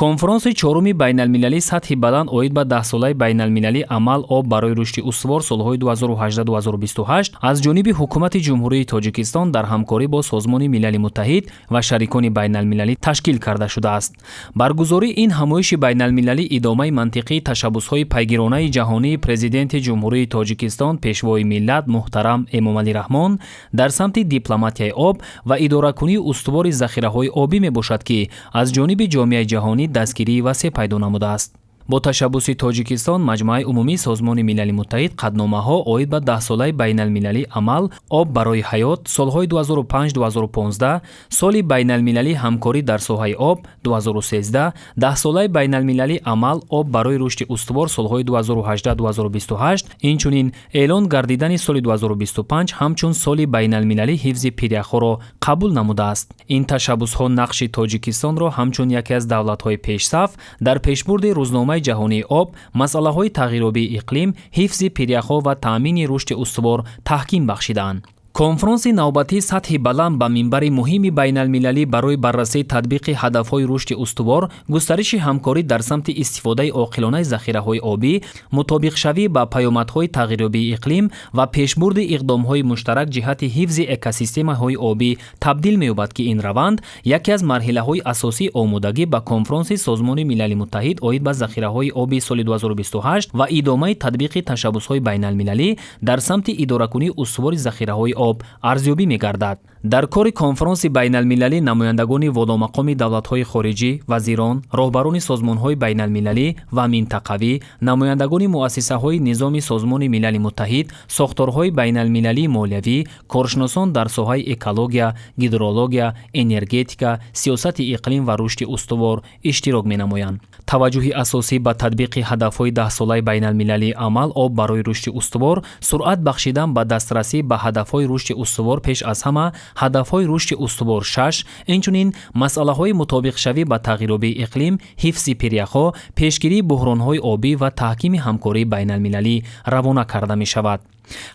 конфронси чоруми байналмилалии сатҳи баланд оид ба 10-солаи байналмилалии амал об барои рушди устувор солҳои 2018-2028 аз ҷониби ҳукумати ҷумҳурии Тоҷикистон дар ҳамкорӣ бо Созмони Милали Муттаҳид ва шарикони байналмилалӣ ташкил карда шудааст. Баргузории ин ҳамоиши байналмилалӣ идомаи мантиқии ташаббусҳои пайгиронаи ҷаҳонии президенти ҷумҳурии Тоҷикистон пешвои миллат муҳтарам Эмомалӣ Раҳмон дар самти дипломатияи об ва идоракунии устувори захираҳои обӣ мебошад, ки аз ҷониби ҷомеаи ҷаҳонӣ дастгирии васеъ пайдо намудааст. бо tashabbusi Тоҷикистон, Маҷмӯаи умумии Созмони Милали Муттаҳид қадномаҳо оид ба 10-солаи байналмилалии амал об барои ҳаёт солҳои 2005-2015, соли байналмилалии ҳамкорӣ дар соҳаи об 2013, 10-солаи байналмилалии амал об барои рушди устувор солҳои 2018-2028, инчунин эълон гардидани соли 2025 ҳамчун соли байналмилалии ҳифзи пиряхҳоро қабул намудааст. Ин tashabbусҳо нақши Тоҷикистонро ҳамчун яке аз давлатҳои пешсаф дар пешбурди рӯзномаи ҷаҳонии об, масъалаҳои тағйирёбии иқлим, ҳифзи пиряхҳо ва таъмини рушди устувор таҳким бахшиданд. конфронси навбатии сатҳи баланд ба минбари муҳими байналмилалӣ барои баррасии татбиқи ҳадафҳои рушди устувор, густариши ҳамкорӣ дар самти истифодаи оқилонаи захираҳои обӣ, мутобиқшавӣ ба паёмадҳои тағйирёбии иқлим ва пешбурди иқдомҳои муштарак ҷиҳати ҳифзи экосистемаҳои обӣ табдил меёбад, ки ин раванд яке аз марҳилаҳои асосии омодагӣ ба конфронси Созмони Милали Муттаҳид оид ба захираҳои оби соли 2028 ва идомаи татбиқи tashabbусҳои байналмилалӣ дар самти идоракунии устувори захираҳои об арзёбӣ мегардад. дар кори конфронси байналмилалӣ намояндагони воломақоми давлатҳои хориҷӣ, вазирон, роҳбарони созмонҳои байналмилалӣ ва минтақавӣ, намояндагони муассисаҳои низоми Созмони Милали Муттаҳид, сохторҳои байналмилалии молиявӣ, коршиносон дар соҳаи экология, гидрология, энергетика, сиёсати иқлим ва рушди устувор иштирок менамоянд. таваҷҷӯҳи асосӣ ба татбиқи ҳадафҳои 10-солаи байналмилалии амал об барои рушди устувор, суръат бахшидан ба дастрасӣ ба ҳадафҳои рушди устувор, пеш аз ҳама ҳадафҳои рушди устувор 6, инчунин масъалаҳои мутобиқшавӣ ба тағйирёбии иқлим, ҳифзи пиряхҳо, пешгирии буҳронҳои обӣ ва таҳкими ҳамкории байналмилалӣ равона карда мешавад.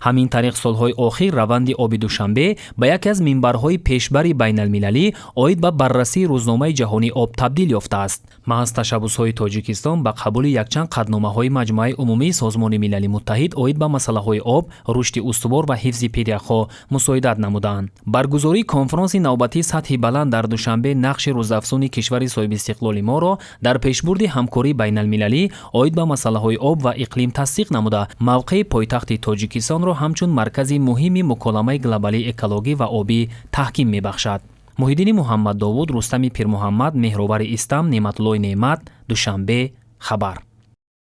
ҳамин тариқ солҳои охир раванди оби Душанбе ба яке аз минбарҳои пешбари байналмилалӣ оид ба баррасии рӯзномаи ҷаҳонии об табдил ёфтааст. маҳз tashabbусҳои Тоҷикистон ба қабули якчанд қадномаҳои Маҷмӯаи умумии Созмони Милали Муттаҳид оид ба масъалаҳои об, рушди устувор ва ҳифзи пиряхҳо мусоидат намуданд. баргузории конфронси навбатии сатҳи баланд дар Душанбе нақши рӯзафзуни кишвари соҳибистиқлоли моро дар пешбурди ҳамкории байналмилалӣ оид ба масъалаҳои об ва иқлим тасдиқ намуда, мавқеи пойтахти Тоҷикистонро ҳамчун маркази муҳими муколамаи глобалии экологӣ ва обӣ таҳким мебахшад. Муҳиддини Муҳаммад Довуд, Рустами Пирмуҳаммад, Меҳробари Истам, Неъматуллои Неъмат, Душанбе, Хабар.